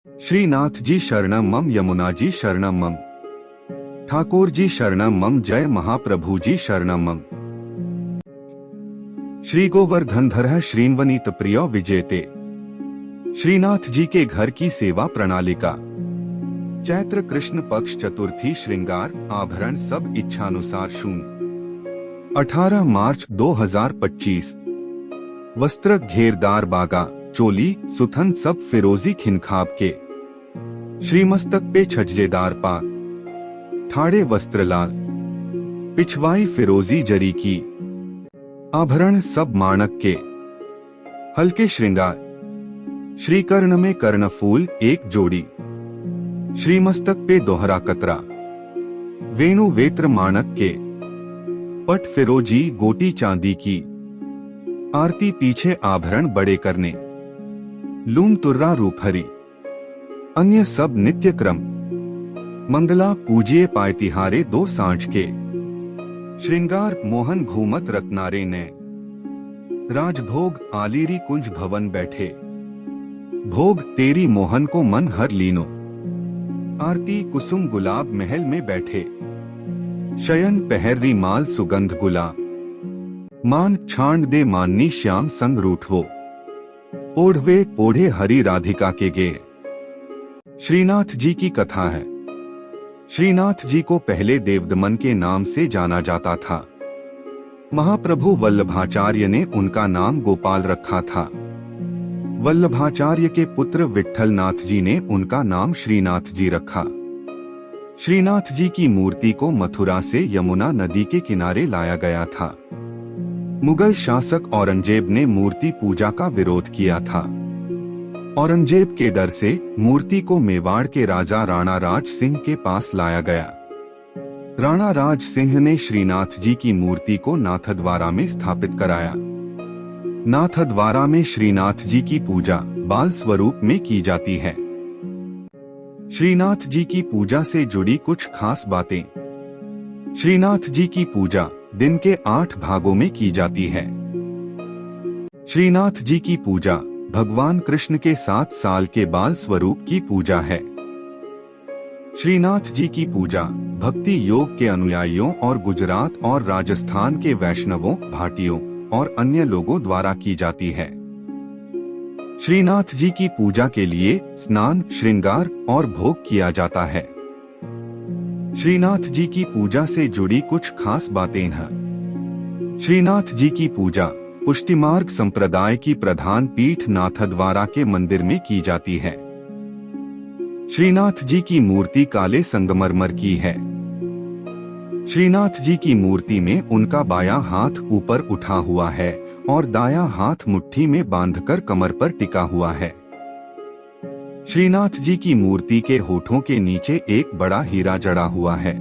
श्रीनाथ जी शरणम मम, यमुना जी शरणम मम, ठाकुर जी शरणम मम, जय महाप्रभु जी शरणम मम। श्री गोवर्धनधर श्रीन्वनीत प्रिय विजेते। श्रीनाथ जी के घर की सेवा प्रणालिका। चैत्र कृष्ण पक्ष चतुर्थी श्रृंगार आभरण सब इच्छानुसार 18 मार्च 2025। वस्त्र घेरदार बागा चोली सुथन सब फिरोजी खिनखाब के। श्रीमस्तक पे छज्जेदार पाग ठाड़े वस्त्र लाल, पिछवाई फिरोजी जरी की। आभरण सब माणक के। हल्के श्रृंगार। श्रीकर्ण में कर्णफूल एक जोड़ी। श्रीमस्तक पे दोहरा कतरा। वेणु वेत्र माणक के। पट फिरोजी गोटी चांदी की। आरती पीछे आभरण बड़े करने। लूम तुर्रा रूपहरी। अन्य सब नित्य क्रम। मंगला पूजिए पाए तिहारे दो सांझ के। श्रृंगार मोहन घूमत रत्नारे ने। राजभोग आलीरी कुंज भवन बैठे। भोग तेरी मोहन को मन हर लीनो। आरती कुसुम गुलाब महल में बैठे। शयन पहर्री माल सुगंध गुलाब। मान छांड दे माननी श्याम संग रूठो। ओढ़वे ओढ़े हरि राधिका के गे। श्रीनाथ जी की कथा है। श्रीनाथ जी को पहले देवदमन के नाम से जाना जाता था। महाप्रभु वल्लभाचार्य ने उनका नाम गोपाल रखा था। वल्लभाचार्य के पुत्र विट्ठलनाथ जी ने उनका नाम श्रीनाथ जी रखा। श्रीनाथ जी की मूर्ति को मथुरा से यमुना नदी के किनारे लाया गया था। मुगल शासक औरंगजेब ने मूर्ति पूजा का विरोध किया था। औरंगजेब के डर से मूर्ति को मेवाड़ के राजा राणा राज सिंह के पास लाया गया। राणा राज सिंह ने श्रीनाथ जी की मूर्ति को नाथद्वारा में स्थापित कराया। नाथद्वारा में श्रीनाथ जी की पूजा बाल स्वरूप में की जाती है। श्रीनाथ जी की पूजा से जुड़ी कुछ खास बातें। श्रीनाथ जी की पूजा दिन के 8 भागों में की जाती है। श्रीनाथ जी की पूजा भगवान कृष्ण के 7 साल के बाल स्वरूप की पूजा है। श्रीनाथ जी की पूजा भक्ति योग के अनुयायियों और गुजरात और राजस्थान के वैष्णवों, भाटियों और अन्य लोगों द्वारा की जाती है। श्रीनाथ जी की पूजा के लिए स्नान, श्रृंगार और भोग किया जाता है। श्रीनाथ जी की पूजा से जुड़ी कुछ खास बातें हैं। श्रीनाथ जी की पूजा पुष्टिमार्ग संप्रदाय की प्रधान पीठ नाथद्वारा के मंदिर में की जाती है। श्रीनाथ जी की मूर्ति काले संगमरमर की है। श्रीनाथ जी की मूर्ति में उनका बायां हाथ ऊपर उठा हुआ है और दायां हाथ मुट्ठी में बांधकर कमर पर टिका हुआ है। श्रीनाथ जी की मूर्ति के होठों के नीचे एक बड़ा हीरा जड़ा हुआ है।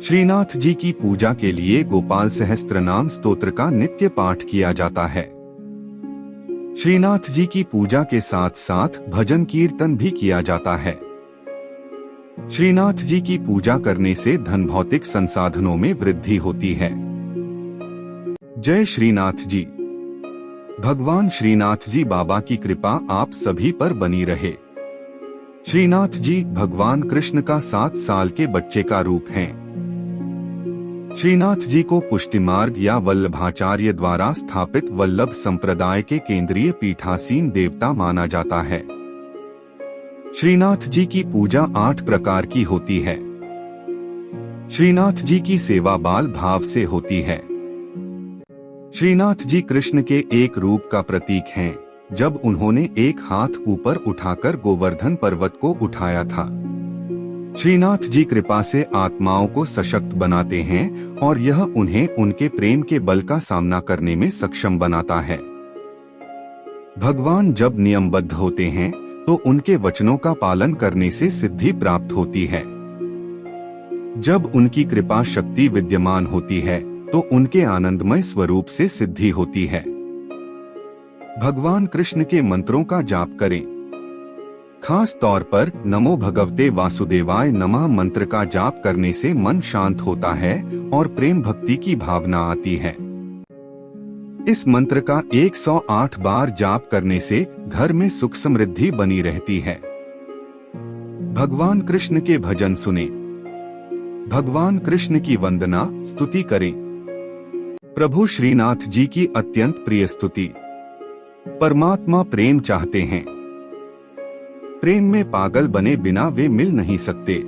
श्रीनाथ जी की पूजा के लिए गोपाल सहस्त्रनाम स्तोत्र का नित्य पाठ किया जाता है। श्रीनाथ जी की पूजा के साथ साथ भजन कीर्तन भी किया जाता है। श्रीनाथ जी की पूजा करने से धन भौतिक संसाधनों में वृद्धि होती है। जय श्रीनाथ जी। भगवान श्रीनाथ जी बाबा की कृपा आप सभी पर बनी रहे। श्रीनाथ जी भगवान कृष्ण का 7 साल के बच्चे का रूप हैं। श्रीनाथ जी को पुष्टिमार्ग या वल्लभाचार्य द्वारा स्थापित वल्लभ संप्रदाय के केंद्रीय पीठासीन देवता माना जाता है। श्रीनाथ जी की पूजा 8 प्रकार की होती है। श्रीनाथ जी की सेवा बाल भाव से होती है। श्रीनाथ जी कृष्ण के एक रूप का प्रतीक हैं, जब उन्होंने एक हाथ ऊपर उठाकर गोवर्धन पर्वत को उठाया था। श्रीनाथ जी कृपा से आत्माओं को सशक्त बनाते हैं और यह उन्हें उनके प्रेम के बल का सामना करने में सक्षम बनाता है। भगवान जब नियमबद्ध होते हैं तो उनके वचनों का पालन करने से सिद्धि प्राप्त होती है। जब उनकी कृपा शक्ति विद्यमान होती है तो उनके आनंदमय स्वरूप से सिद्धि होती है। भगवान कृष्ण के मंत्रों का जाप करें। खास तौर पर नमो भगवते वासुदेवाय नमः मंत्र का जाप करने से मन शांत होता है और प्रेम भक्ति की भावना आती है। इस मंत्र का 108 बार जाप करने से घर में सुख समृद्धि बनी रहती है। भगवान कृष्ण के भजन सुने, भगवान कृष्ण की वंदना स्तुति करें। प्रभु श्रीनाथ जी की अत्यंत प्रिय स्तुति। परमात्मा प्रेम चाहते हैं। प्रेम में पागल बने बिना वे मिल नहीं सकते।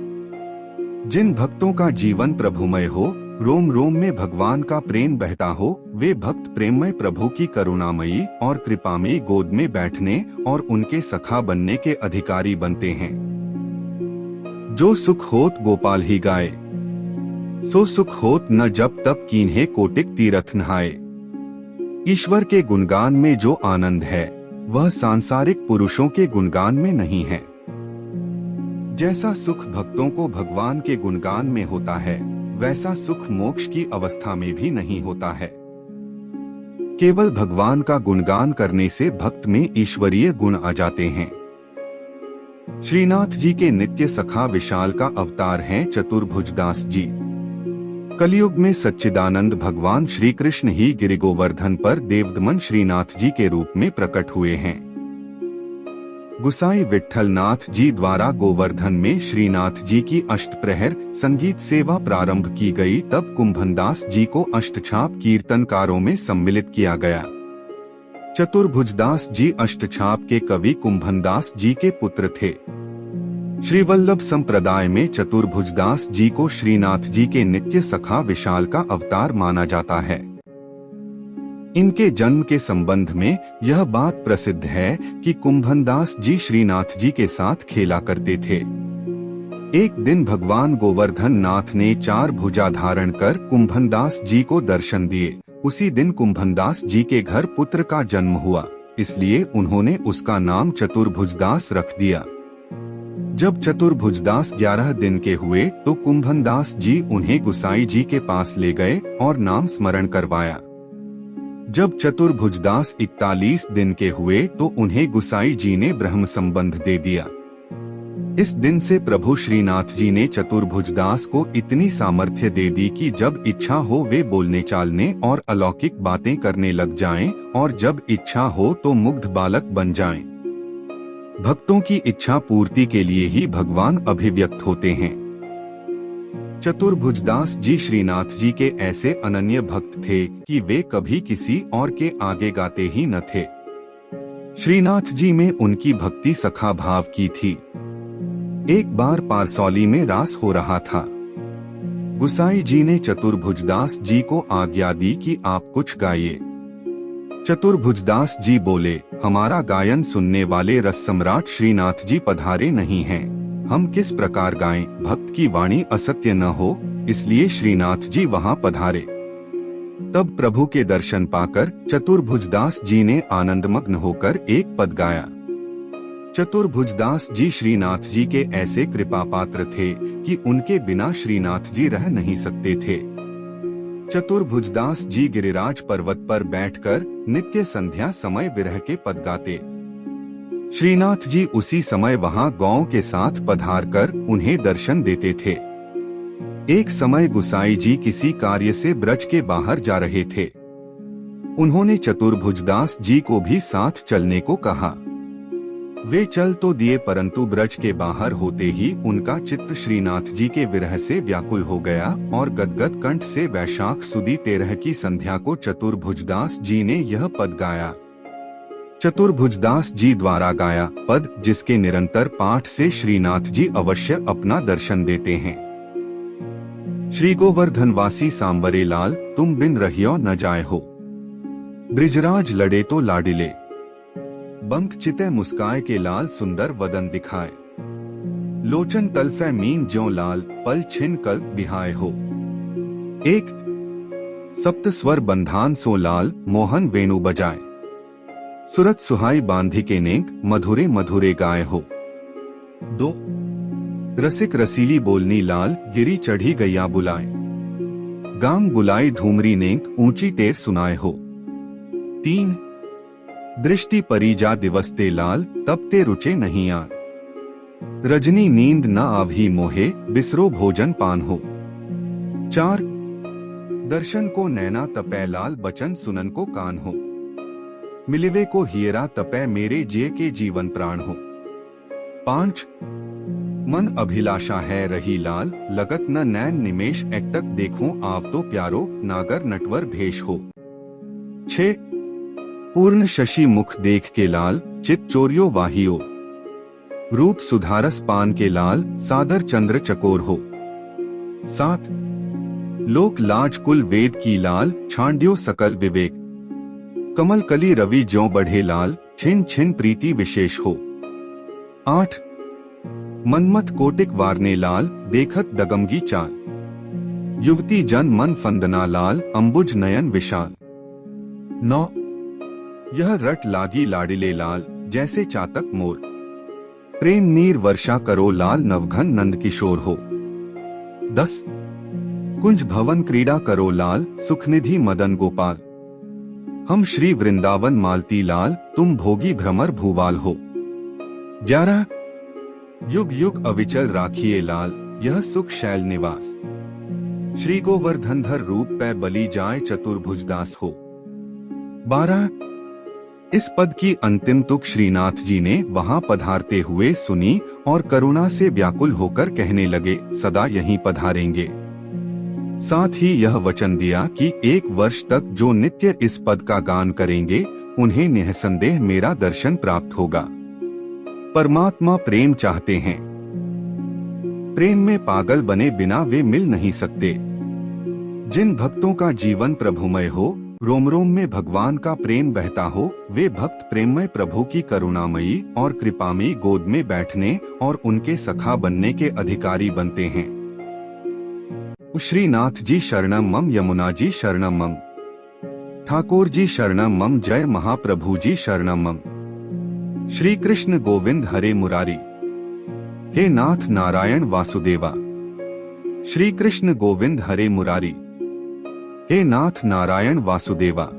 जिन भक्तों का जीवन प्रभुमय हो, रोम रोम में भगवान का प्रेम बहता हो, वे भक्त प्रेममय प्रभु की करुणामयी और कृपामयी गोद में बैठने और उनके सखा बनने के अधिकारी बनते हैं। जो सुख होत गोपाल ही गाए, सो सुख होत न जब तब कीन्हे कोटिक तीरथ नहाए। ईश्वर के गुणगान में जो आनंद है, वह सांसारिक पुरुषों के गुणगान में नहीं है। जैसा सुख भक्तों को भगवान के गुणगान में होता है, वैसा सुख मोक्ष की अवस्था में भी नहीं होता है। केवल भगवान का गुणगान करने से भक्त में ईश्वरीय गुण आ जाते हैं। श्रीनाथ जी के नित्य सखा विशाल का अवतार हैं चतुर्भुजदास जी। कलयुग में सच्चिदानंद भगवान श्री कृष्ण ही गिरि गोवर्धन पर देवदमन श्रीनाथ जी के रूप में प्रकट हुए हैं। गुसाई विट्ठल नाथ जी द्वारा गोवर्धन में श्रीनाथ जी की अष्टप्रहर संगीत सेवा प्रारंभ की गई, तब कुंभनदास जी को अष्टछाप कीर्तनकारों में सम्मिलित किया गया। चतुर्भुजदास जी अष्टछाप के कवि कुंभनदास जी के पुत्र थे। श्रीवल्लभ संप्रदाय में चतुर्भुजदास जी को श्रीनाथ जी के नित्य सखा विशाल का अवतार माना जाता है। इनके जन्म के संबंध में यह बात प्रसिद्ध है कि कुंभनदास जी श्रीनाथ जी के साथ खेला करते थे। एक दिन भगवान गोवर्धन नाथ ने 4 भुजा धारण कर कुंभनदास जी को दर्शन दिए। उसी दिन कुंभनदास जी के घर पुत्र का जन्म हुआ, इसलिए उन्होंने उसका नाम चतुर्भुजदास रख दिया। जब चतुर्भुजदास 11 दिन के हुए तो कुंभनदास जी उन्हें गुसाई जी के पास ले गए और नाम स्मरण करवाया। जब चतुर्भुजदास 41 दिन के हुए तो उन्हें गुसाई जी ने ब्रह्म संबंध दे दिया। इस दिन से प्रभु श्रीनाथ जी ने चतुर्भुजदास को इतनी सामर्थ्य दे दी कि जब इच्छा हो वे बोलने चालने और अलौकिक बातें करने लग जाएं, और जब इच्छा हो तो मुग्ध बालक बन जाएं। भक्तों की इच्छा पूर्ति के लिए ही भगवान अभिव्यक्त होते हैं। चतुर्भुजदास जी श्रीनाथ जी के ऐसे अनन्य भक्त थे कि वे कभी किसी और के आगे गाते ही न थे। श्रीनाथ जी में उनकी भक्ति सखा भाव की थी। एक बार पारसौली में रास हो रहा था। गुसाई जी ने चतुर्भुजदास जी को आज्ञा दी कि आप कुछ गाइए। चतुर्भुजदास जी बोले, हमारा गायन सुनने वाले रस सम्राट श्रीनाथ जी पधारे नहीं हैं, हम किस प्रकार गाएं, भक्त की वाणी असत्य न हो, इसलिए श्रीनाथ जी वहां पधारे। तब प्रभु के दर्शन पाकर चतुर्भुजदास जी ने आनंदमग्न होकर एक पद गाया। चतुर्भुजदास जी श्रीनाथ जी के ऐसे कृपा पात्र थे कि उनके बिना श्रीनाथ जी रह नहीं सकते थे। चतुर्भुजदास जी गिरिराज पर्वत पर बैठकर नित्य संध्या समय विरह के पद गाते। श्रीनाथ जी उसी समय वहां गौ के साथ पधार कर उन्हें दर्शन देते थे। एक समय गुसाई जी किसी कार्य से ब्रज के बाहर जा रहे थे। उन्होंने चतुर्भुजदास जी को भी साथ चलने को कहा। वे चल तो दिए, परंतु ब्रज के बाहर होते ही उनका चित्त श्रीनाथ जी के विरह से व्याकुल हो गया और गदगद कंठ से वैशाख सुदी 13 की संध्या को चतुर्भुजदास जी ने यह पद गाया। चतुर्भुजदास जी द्वारा गाया पद, जिसके निरंतर पाठ से श्रीनाथ जी अवश्य अपना दर्शन देते हैं। श्री गोवर्धनवासी सांवरे लाल, तुम बिन रहियो न जाए हो। ब्रिजराज लड़े तो लाडिले, बंक चिते मुस्काए के लाल सुंदर वदन दिखाए। लोचन तलफे मीन ज्यों लाल, पल छिन कल बिहाय हो। एक सप्त स्वर बंधान सो लाल, मोहन वेणु बजाए। सुरत सुहाई बांधी के नेक, मधुरे मधुरे गाय हो। 2 रसिक रसीली बोलनी लाल, गिरी चढ़ी गैया बुलाए। गांग बुलाई धूमरी नेक, ऊंची टेर सुनाए हो। 3 दृष्टि परिजा दिवसते लाल, तब ते रुचे नहीं आर। रजनी नींद न आभी मोहे, बिसरो भोजन पान हो। 4 दर्शन को नैना तपै लाल बचन सुनन को कान हो। मिलिवे को हियरा तपै मेरे जिये के जीवन प्राण हो। 5 मन अभिलाषा है रही लाल लगत न नैन निमेश एकटक देखूं आव तो प्यारो नागर नटवर भेष हो। 6 पूर्ण शशि मुख देख के लाल चित चोरियो वाहियो। रूप सुधारस पान के लाल सादर चंद्र चकोर हो। 7 लोक लाज कुल वेद की लाल छांड्यो सकल विवेक। कमल कली रवि ज्यों बढ़े लाल छिन छिन प्रीति विशेष हो। 8 मनमत कोटिक वारने लाल देखत दगमगी चाल। युवती जन मन फंदना लाल अंबुज नयन विशाल। 9 यह रट लागी लाडिले लाल जैसे चातक मोर। प्रेम नीर वर्षा करो लाल नवघन नंद किशोर हो। 10 कुंज भवन क्रीड़ा करो लाल सुखनिधि मदन गोपाल। हम श्री वृंदावन मालती लाल तुम भोगी भ्रमर भूवाल हो। 11 युग युग अविचल राखिए लाल यह सुख शैल निवास। श्री गोवर्धनधर रूप पे बलि जाए चतुर्भुजदास हो। 12 इस पद की अंतिम तुक श्रीनाथ जी ने वहां पधारते हुए सुनी और करुणा से व्याकुल होकर कहने लगे सदा यहीं पधारेंगे। साथ ही यह वचन दिया कि 1 वर्ष तक जो नित्य इस पद का गान करेंगे उन्हें निःसंदेह मेरा दर्शन प्राप्त होगा। परमात्मा प्रेम चाहते हैं। प्रेम में पागल बने बिना वे मिल नहीं सकते। जिन भक्तों का जीवन प्रभुमय हो, रोम रोम में भगवान का प्रेम बहता हो, वे भक्त प्रेममय प्रभु की करुणामयी और कृपामयी गोद में बैठने और उनके सखा बनने के अधिकारी बनते हैं। श्रीनाथ जी शरणम मम, यमुना जी शरणम मम, ठाकुर जी शरणम मम, जय महाप्रभु जी शरणम मम। श्री कृष्ण गोविंद हरे मुरारी, हे नाथ नारायण वासुदेवा। श्री कृष्ण गोविंद हरे मुरारी, हे नाथ नारायण वासुदेवा।